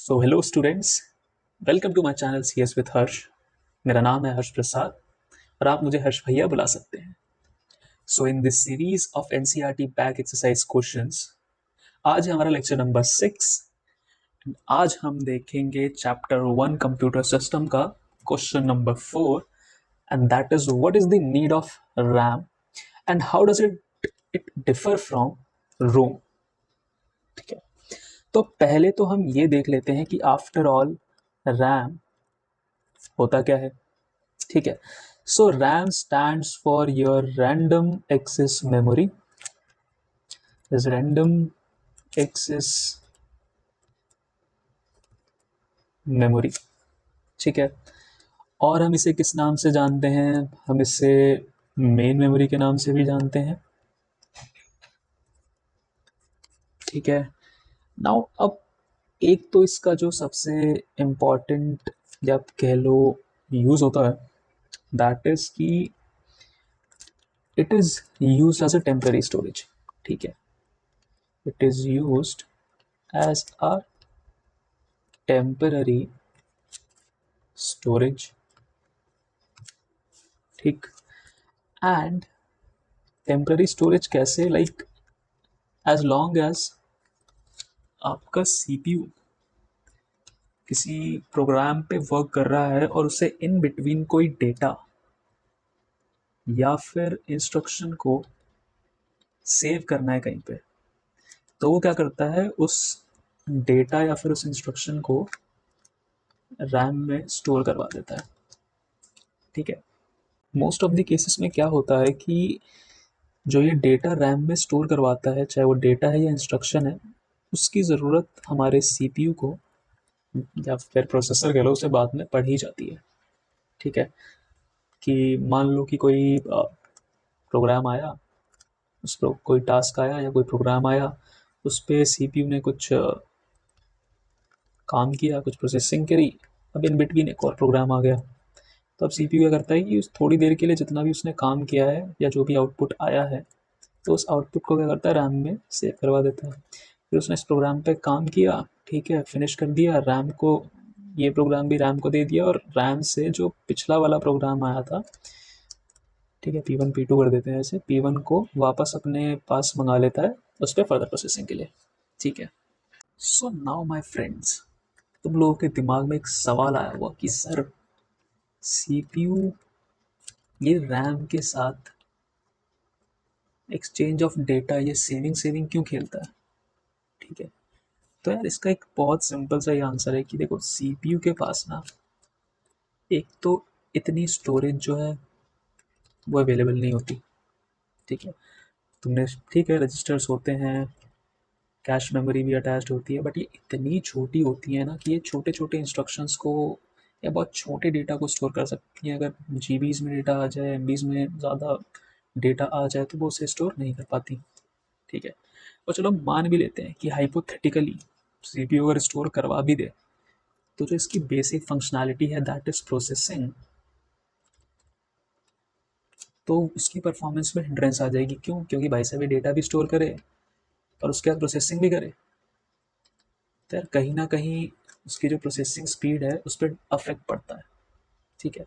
So hello students, welcome to my channel CS with Harsh. मेरा नाम है हर्ष प्रसाद और आप मुझे हर्ष भैया बुला सकते हैं। So in this series of NCERT back exercise questions, आज है हमारा लेक्चर नंबर 6। आज हम देखेंगे चैप्टर 1 कंप्यूटर सिस्टम का question number 4, and that is what is the need of RAM and how does it differ from ROM. ठीक है, तो पहले तो हम ये देख लेते हैं कि आफ्टर ऑल रैम होता क्या है। ठीक है, so RAM stands for your random access memory, is random access memory. ठीक है, और हम इसे किस नाम से जानते हैं? हम इसे मेन मेमोरी के नाम से भी जानते हैं। ठीक है, नाउ अब एक तो इसका जो सबसे इम्पॉर्टेंट या आप कह लो यूज होता है, दैट इज कि it is used as a temporary storage. ठीक है, it is used as a temporary storage. ठीक, एंड टेम्पररी स्टोरेज कैसे? लाइक एज लॉन्ग एज आपका CPU किसी प्रोग्राम पे वर्क कर रहा है और उसे इन बिटवीन कोई डेटा या फिर इंस्ट्रक्शन को सेव करना है कहीं पे, तो वो क्या करता है, उस डेटा या फिर उस इंस्ट्रक्शन को रैम में स्टोर करवा देता है। ठीक है, मोस्ट ऑफ द केसेस में क्या होता है कि जो ये डेटा रैम में स्टोर करवाता है, चाहे वो डेटा है या इंस्ट्रक्शन है, उसकी ज़रूरत हमारे CPU को या फिर प्रोसेसर कह लो, उसे बाद में पड़ ही जाती है। ठीक है, कि मान लो कि कोई प्रोग्राम आया, उस पर कोई टास्क आया या कोई प्रोग्राम आया, उस पर CPU ने कुछ काम किया, कुछ प्रोसेसिंग करी, अब इन बिटवीन एक और प्रोग्राम आ गया, तो अब CPU क्या करता है कि उस थोड़ी देर के लिए जितना भी उसने काम किया है या जो भी आउटपुट आया है, तो उस आउटपुट को क्या करता है, रैम में सेव करवा देता है। फिर उसने इस प्रोग्राम पे काम किया, ठीक है, फिनिश कर दिया, रैम को ये प्रोग्राम भी रैम को दे दिया, और रैम से जो पिछला वाला प्रोग्राम आया था, ठीक है, P1 P2 कर देते हैं ऐसे, P1 को वापस अपने पास मंगा लेता है उस पर फर्दर प्रोसेसिंग के लिए। ठीक है, सो नाउ माय फ्रेंड्स, तुम लोगों के दिमाग में एक सवाल आया हुआ कि सर CPU ये रैम के साथ एक्सचेंज ऑफ डेटा, ये सेविंग सेविंग क्यों खेलता है? ठीक है, तो यार इसका एक बहुत सिंपल सा ये आंसर है कि देखो, CPU के पास ना एक तो इतनी स्टोरेज जो है वो अवेलेबल नहीं होती। ठीक है, तुमने, ठीक है, रजिस्टर्स होते हैं, कैश मेमोरी भी अटैच्ड होती है, बट ये इतनी छोटी होती है ना कि ये छोटे छोटे इंस्ट्रक्शंस को या बहुत छोटे डेटा को स्टोर कर सकती हैं। अगर GBs में डेटा आ जाए, MBs में ज़्यादा डेटा आ जाए, तो वो उसे स्टोर नहीं कर पाती। ठीक है, और चलो मान भी लेते हैं कि हाइपोथेटिकली CPU अगर स्टोर करवा भी दे, तो जो इसकी बेसिक फंक्शनैलिटी है, दैट इज प्रोसेसिंग, तो उसकी परफॉर्मेंस में हिंड्रेंस आ जाएगी। क्यों? क्योंकि भाई साहब डेटा भी स्टोर करे और उसके बाद प्रोसेसिंग भी करे, तो यार कहीं ना कहीं उसकी जो प्रोसेसिंग स्पीड है उस पर अफेक्ट पड़ता है। ठीक है,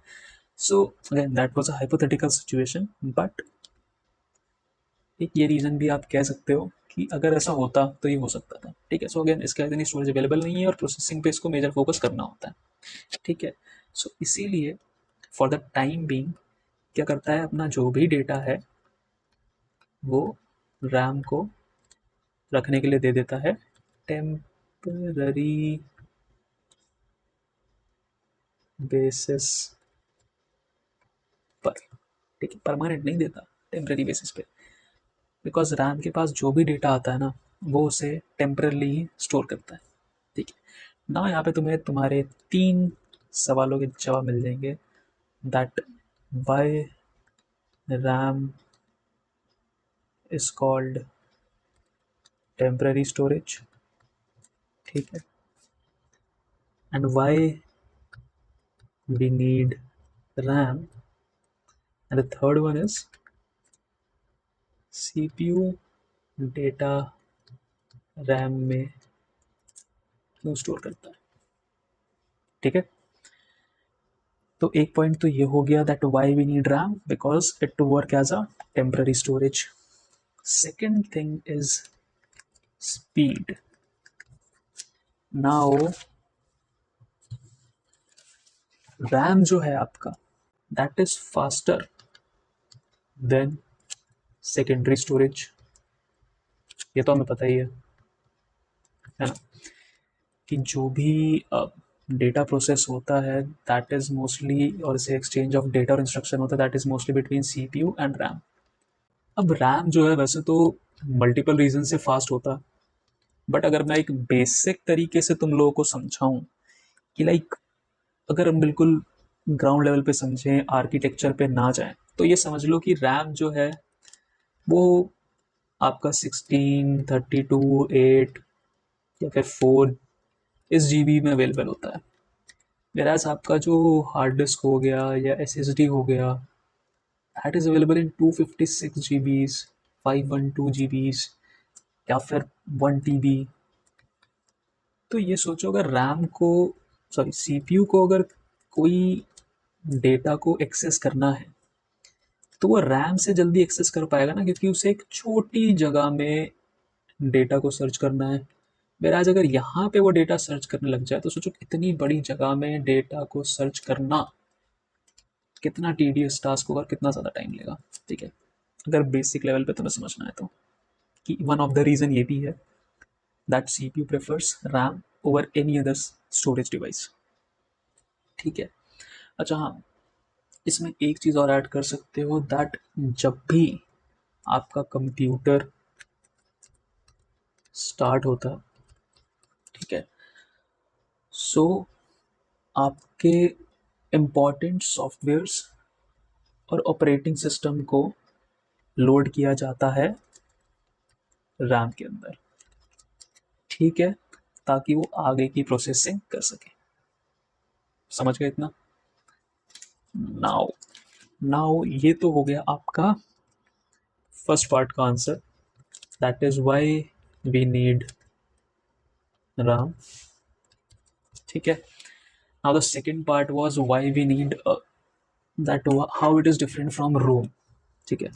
so again that was a hypothetical situation, but एक ये रीज़न भी आप कह सकते हो कि अगर ऐसा होता तो ये हो सकता था। ठीक है, सो अगेन इसका इतनी स्टोरेज अवेलेबल नहीं है और प्रोसेसिंग पे इसको मेजर फोकस करना होता है। ठीक है, सो इसीलिए फॉर द टाइम बीइंग क्या करता है, अपना जो भी डेटा है वो रैम को रखने के लिए दे देता है टेम्पररी बेसिस पर। ठीक है, परमानेंट नहीं देता, टेम्पररी बेसिस पे, बिकॉज रैम के पास जो भी डेटा आता है ना, वो उसे टेम्परली ही स्टोर करता है। ठीक है ना, यहाँ पे तुम्हें तुम्हारे 3 सवालों के जवाब मिल जाएंगे, that why RAM is called temporary storage, ठीक है, and why we need RAM, and the third one is CPU data RAM में क्यों स्टोर करता है। ठीक है, तो एक पॉइंट तो ये हो गया that why we need RAM, because it to work as a temporary storage. Second thing is speed. Now RAM जो है आपका that is faster than secondary storage. ये तो हमें पता ही है ना, कि जो भी डेटा प्रोसेस होता है दैट इज मोस्टली, और इसे एक्सचेंज ऑफ डेटा और इंस्ट्रक्शन होता है that is mostly between CPU and RAM. अब रैम जो है वैसे तो मल्टीपल रीजन से फास्ट होता है, बट अगर मैं एक बेसिक तरीके से तुम लोगों को समझाऊं कि लाइक अगर हम बिल्कुल ग्राउंड लेवल पे समझें, आर्किटेक्चर पे ना जाएं, तो ये समझ लो कि रैम जो है वो आपका 16, 32, 8 या फिर 4 इस जीबी में अवेलेबल होता है. वेराज आपका जो हार्ड डिस्क हो गया या एसएसडी हो गया that is available in 256 GBs, 512 GBs या फिर 1 टीबी. तो ये सोचो अगर रैम को, सॉरी सीपीयू को अगर कोई डेटा को एक्सेस करना है तो वो रैम से जल्दी एक्सेस कर पाएगा ना, क्योंकि उसे एक छोटी जगह में डेटा को सर्च करना है. वेराज अगर यहाँ पे वो डेटा सर्च करने लग जाए तो सोचो इतनी बड़ी जगह में डेटा को सर्च करना कितना टीडियस टास्क होगा और कितना ज़्यादा टाइम लेगा. ठीक है, अगर बेसिक लेवल पे तुम्हें समझना है तो, कि वन ऑफ द रीज़न ये भी है that CPU prefers RAM over any other storage device. ठीक है, अच्छा हाँ, इसमें एक चीज़ और ऐड कर सकते हो दैट जब भी आपका कंप्यूटर स्टार्ट होता है, ठीक है, सो आपके इम्पॉर्टेंट सॉफ्टवेयर्स और ऑपरेटिंग सिस्टम को लोड किया जाता है रैम के अंदर. ठीक है, ताकि वो आगे की प्रोसेसिंग कर सके. समझ गए इतना? नाउ नाउ ये तो हो गया आपका फर्स्ट पार्ट का answer, that is why we need RAM. ठीक है, now the second part was why we need that, how it is different from ROM. ठीक है,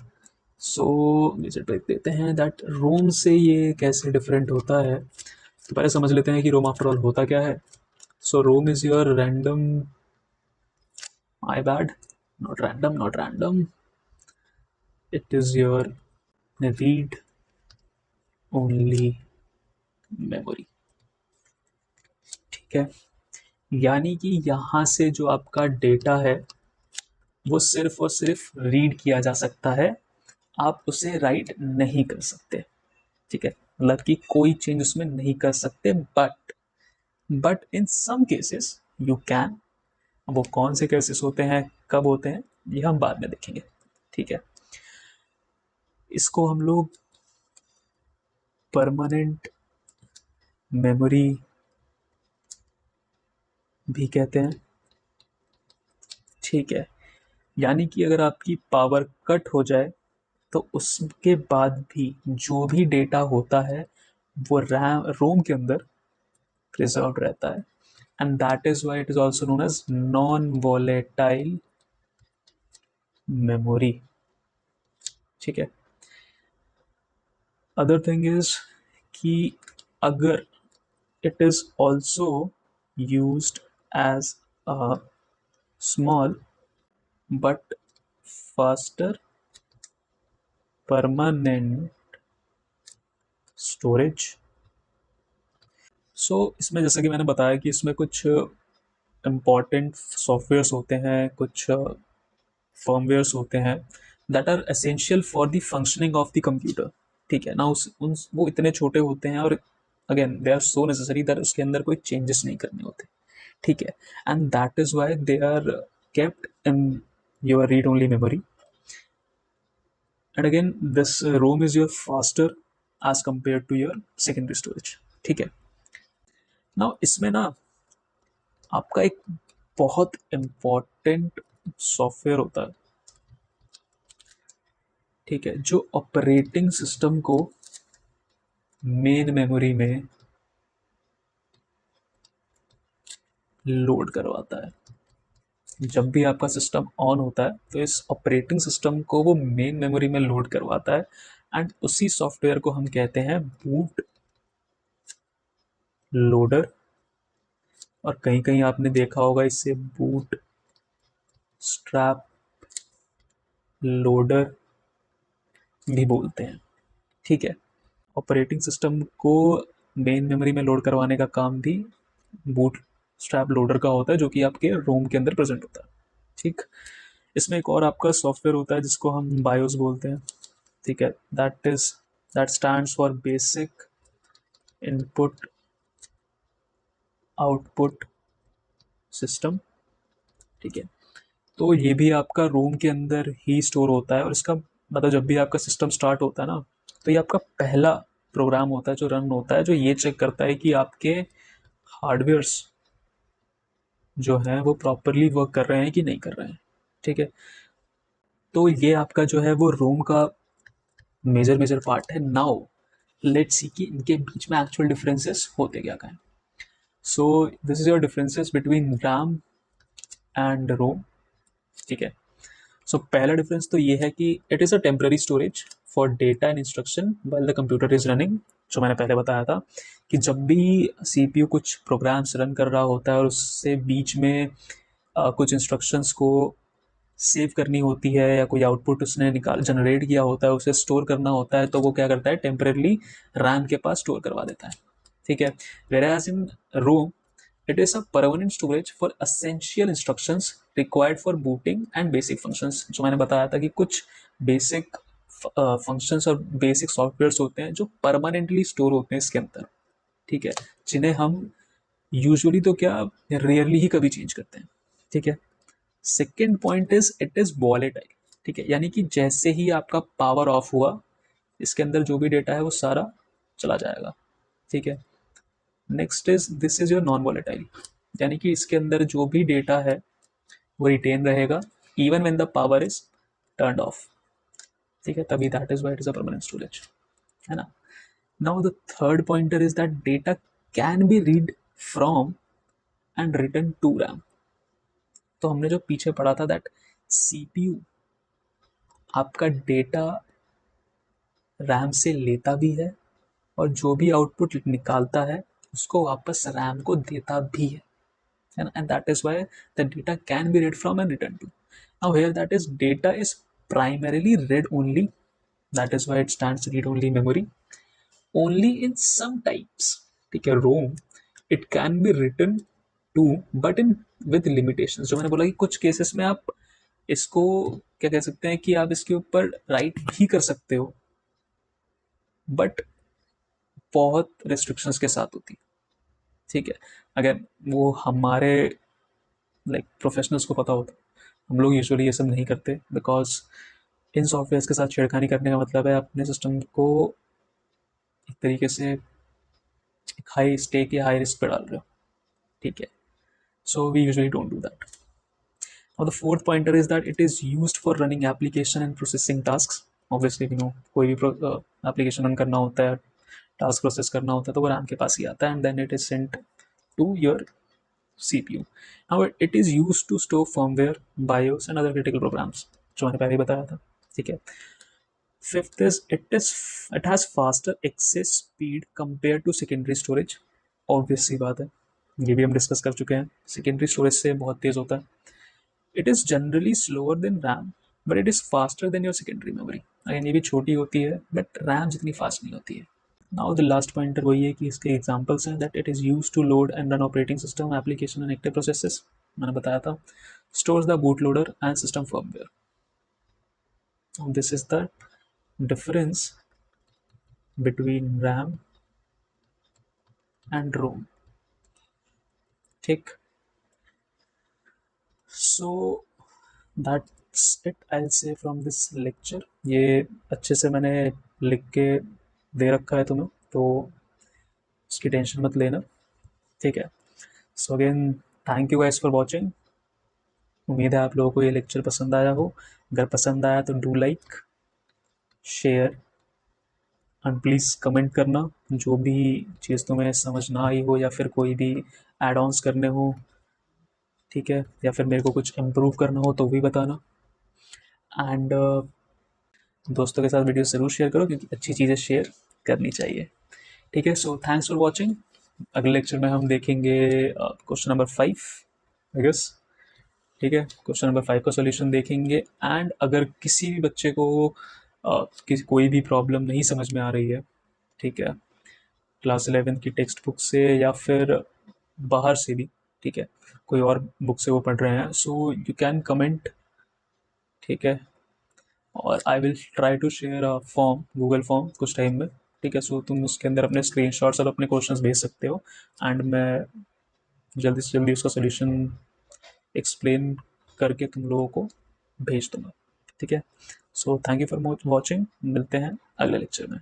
सो नीचे देख देते हैं दैट रोम से ये कैसे डिफरेंट होता है. तो पहले समझ लेते हैं कि रोम आफ्टर ऑल होता क्या है. So ROM is your random, my bad, not random, it is your read only memory. ठीक है, यानी कि यहाँ से जो आपका डेटा है वो सिर्फ और सिर्फ रीड किया जा सकता है, आप उसे राइट नहीं कर सकते. ठीक है, मतलब कि कोई चेंज उसमें नहीं कर सकते, but in some cases you can. वो कौन से केसेस होते हैं, कब होते हैं, ये हम बाद में देखेंगे. ठीक है, इसको हम लोग परमानेंट मेमोरी भी कहते हैं. ठीक है, यानी कि अगर आपकी पावर कट हो जाए तो उसके बाद भी जो भी डेटा होता है वो रैम रोम के अंदर प्रिजर्व रहता है, and that is why it is also known as non volatile memory. ठीक है, अदर थिंग इज कि अगर it is also used as a small but faster permanent storage. So इसमें जैसा कि मैंने बताया कि इसमें कुछ इम्पॉर्टेंट सॉफ्टवेयर्स होते हैं, कुछ फर्मवेयर्स होते हैं that are essential for the functioning of the computer. ठीक है ना, वो इतने छोटे होते हैं और again they are so necessary that उसके अंदर कोई चेंजेस नहीं करने होते. ठीक है, and that is why they are kept in your read only memory. And again this ROM is your faster as compare to your secondary storage. ठीक है, ना इसमें ना आपका एक बहुत इम्पॉर्टेंट सॉफ्टवेयर होता है. ठीक है, जो ऑपरेटिंग सिस्टम को मेन मेमोरी में लोड करवाता है। जब भी आपका सिस्टम ऑन होता है तो इस ऑपरेटिंग सिस्टम को वो मेन मेमोरी में लोड करवाता है, एंड उसी सॉफ्टवेयर को हम कहते हैं बूट लोडर, और कहीं कहीं आपने देखा होगा इससे बूट स्ट्रैप लोडर भी बोलते हैं। ठीक है, ऑपरेटिंग सिस्टम को मेन मेमोरी में लोड करवाने का काम भी बूट स्ट्रैप लोडर का होता है, जो कि आपके रोम के अंदर प्रेजेंट होता है। ठीक, इसमें एक और आपका सॉफ्टवेयर होता है जिसको हम बायोस बोलते हैं। ठीक है, that stands for basic input output system. ठीक है, तो ये भी आपका रोम के अंदर ही स्टोर होता है, और इसका मतलब जब भी आपका सिस्टम स्टार्ट होता है ना, तो ये आपका पहला प्रोग्राम होता है जो रन होता है, जो ये चेक करता है कि आपके हार्डवेयर्स जो है वो प्रॉपरली वर्क कर रहे हैं कि नहीं कर रहे हैं। ठीक है, तो ये आपका जो है वो रोम का मेजर मेजर पार्ट है। नाउ लेट्स सी कि इनके बीच में एक्चुअल डिफरेंसेस होते क्या क्या हैं। So this is your differences between RAM and ROM. ठीक है, सो पहला डिफरेंस तो ये है कि it is a temporary storage for data and instruction while the computer is running. जो मैंने पहले बताया था कि जब भी सीपीयू कुछ प्रोग्राम्स रन कर रहा होता है और उससे बीच में कुछ इंस्ट्रक्शंस को सेव करनी होती है, या कोई आउटपुट उसने निकाल जनरेट किया होता है उसे स्टोर करना होता है, तो वो क्या करता है, टेम्परली रैम के पास स्टोर करवा देता है। ठीक है, whereas in ROM it is a permanent storage for essential instructions required for booting and basic functions। जो मैंने बताया था कि कुछ बेसिक फंक्शंस और बेसिक सॉफ्टवेयर्स होते हैं जो परमानेंटली स्टोर होते हैं इसके अंदर। ठीक है, जिन्हें हम यूजुअली तो क्या रेयरली ही कभी चेंज करते हैं। ठीक है, second point is it is volatile. ठीक है, यानी कि जैसे ही आपका पावर ऑफ हुआ, इसके अंदर जो भी डेटा है वो सारा चला जाएगा। ठीक है, next is this is your non volatile, यानी कि इसके अंदर जो भी डेटा है वो रिटेन रहेगा even when the power is turned off. ठीक है, तभी that is why it is a permanent storage, है ना। Now the third pointer is that data can be read from and return to RAM. तो हमने जो पीछे पढ़ा था दैट सीपीयू आपका डेटा रैम से लेता भी है, और जो भी आउटपुट निकालता है उसको वापस रैम को देता भी है, and that is why the data can be read from and returned to. Now here that is data is primarily read only, that is why it stands read only memory. Only in some types, ठीक है, रोम it can be written to, but in with limitations। जो मैंने बोला कि कुछ cases में आप इसको क्या कह सकते हैं कि आप इसके ऊपर राइट भी कर सकते हो, बट बहुत रिस्ट्रिक्शंस के साथ होती है। ठीक है, अगर वो हमारे लाइक प्रोफेशनल्स को पता होता, हम लोग यूजुअली ये सब नहीं करते, बिकॉज इन सॉफ्टवेयर के साथ छेड़खानी करने का मतलब है अपने सिस्टम को एक तरीके से एक हाई स्टेक या हाई रिस्क पे डाल रहे हो। ठीक है, so we usually don't do that. और the fourth pointer is that it is used for running application and processing task. Obviously you know कोई भी एप्लीकेशन रन करना होता है, टास्क प्रोसेस करना होता है, तो वो रैम के पास ही आता है, and then it is sent to your CPU. Now it is used to store firmware, BIOS and other critical programs, जो मैंने पहले ही बताया था। ठीक है, fifth is it has faster access speed compare to secondary storage. Obvious सी बात है, ये भी हम डिस्कस कर चुके हैं, सेकेंडरी स्टोरेज से बहुत तेज होता है। It is generally slower then RAM, but it is faster then your secondary memory. Again ये भी छोटी होती है, बट रैम जितनी फास्ट नहीं होती है। नाउ द लास्ट पॉइंटर वही है कि इसके एग्जांपल्स हैं that it is use to load and run operating system application and active processes. मैंने बताया था, stores the boot loader and system firmware. This is the difference between RAM and ROM. ठीक, so that's it I से from this lecture. ये अच्छे से मैंने लिख के दे रखा है तुम्हें, तो उसकी टेंशन मत लेना। ठीक है, so again thank you guys for watching. उम्मीद है आप लोगों को ये लेक्चर पसंद आया हो। अगर पसंद आया तो do like, share and please comment करना। जो भी चीज़ तुम्हें समझ ना आई हो या फिर कोई भी एड ऑन्स करने हो, ठीक है, या फिर मेरे को कुछ इम्प्रूव करना हो तो वो भी बताना। एंड दोस्तों के साथ वीडियो ज़रूर शेयर करो, क्योंकि अच्छी चीज़ें शेयर करनी चाहिए। ठीक है, सो थैंक्स फॉर वॉचिंग। अगले लेक्चर में हम देखेंगे क्वेश्चन नंबर 5 आई गेस। ठीक है, क्वेश्चन नंबर 5 का सॉल्यूशन देखेंगे। एंड अगर किसी भी बच्चे को कोई भी प्रॉब्लम नहीं समझ में आ रही है, ठीक है, क्लास 11 की टेक्स्ट बुक से या फिर बाहर से भी, ठीक है, कोई और बुक से वो पढ़ रहे हैं, सो यू कैन कमेंट। ठीक है, और I will try to share a form, Google form कुछ टाइम में। ठीक है, सो तुम उसके अंदर अपने स्क्रीनशॉट्स और अपने क्वेश्चंस भेज सकते हो, एंड मैं जल्दी से जल्दी उसका सोल्यूशन एक्सप्लेन करके तुम लोगों को भेज दूंगा। ठीक है, so thank you for watching. मिलते हैं अगले लेक्चर में।